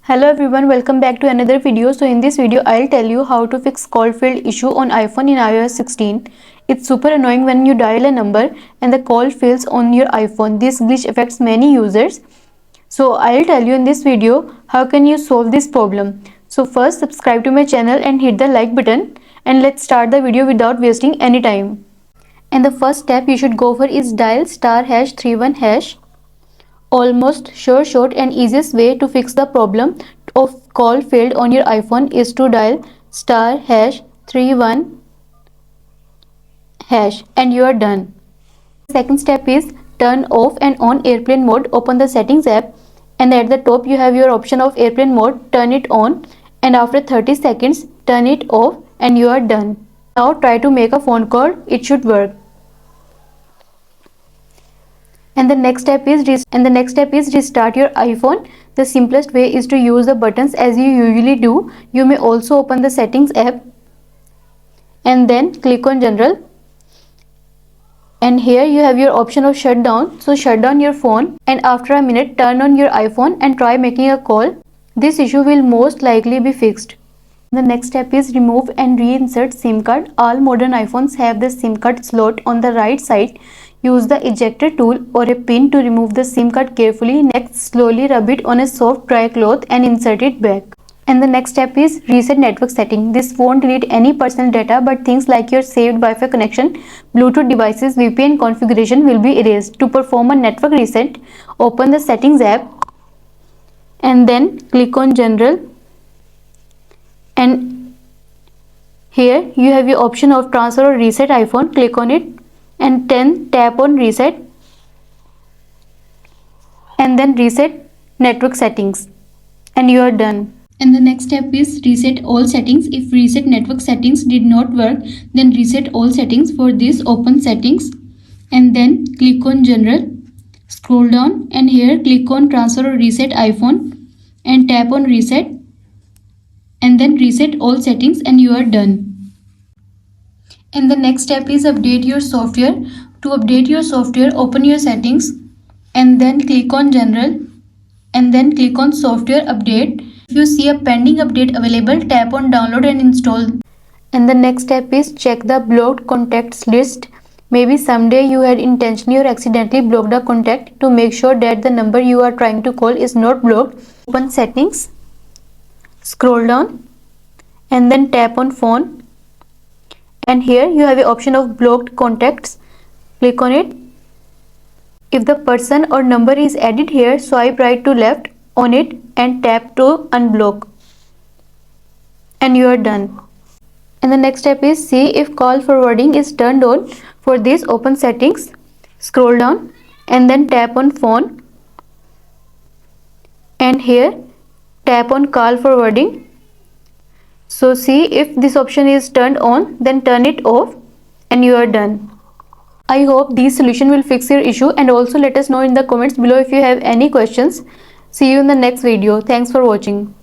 Hello everyone, welcome back to another video. So in this video I'll tell you how to fix call failed issue on iPhone in iOS 16. It's super annoying when you dial a number and the call fails on your iPhone. This glitch affects many users. So I'll tell you in this video how can you solve this problem. So first subscribe to my channel and hit the like button, and let's start the video without wasting any time. And the first step you should go for is dial *31#. Almost sure, short and easiest way to fix the problem of call failed on your iPhone is to dial *31# and you are done. Second step is turn off and on airplane mode. Open the settings app and at the top you have your option of airplane mode. Turn it on and after 30 seconds turn it off and you are done. Now try to make a phone call. It should work. And the next step is restart your iPhone. The simplest way is to use the buttons as you usually do. You may also open the settings app and then click on general, and here you have your option of shutdown. So shut down your phone and after a minute turn on your iPhone and try making a call. This issue will most likely be fixed. The next step is remove and reinsert SIM card. All modern iPhones have the SIM card slot on the right side. Use the ejector tool or a pin to remove the SIM card carefully. Next, slowly rub it on a soft dry cloth and insert it back. And the next step is reset network setting. This won't delete any personal data, but things like your saved Wi-Fi connection, Bluetooth devices, VPN configuration will be erased. To perform a network reset, open the settings app and then click on general, and here you have your option of transfer or reset iPhone. Click on it and then tap on reset and then reset network settings and you are done. And the next step is reset all settings. If reset network settings did not work, then reset all settings. For this, open settings and then click on general, scroll down and here click on transfer or reset iPhone and tap on reset and then reset all settings and you are done. And the next step is update your software. To update your software, open your settings and then click on general and then click on software update. If you see a pending update available, tap on download and install. And the next step is check the blocked contacts list. Maybe someday you had intentionally or accidentally blocked a contact. To make sure that the number you are trying to call is not blocked, open settings, scroll down and then tap on phone, and here you have the option of blocked contacts. Click on it. If the person or number is added here, swipe right to left on it and tap to unblock and you are done. And the next step is see if call forwarding is turned on. For this, open settings, scroll down and then tap on phone and here tap on call forwarding. So see if this option is turned on, then turn it off and you are done. I hope this solution will fix your issue, and also let us know in the comments below if you have any questions. See you in the next video. Thanks for watching.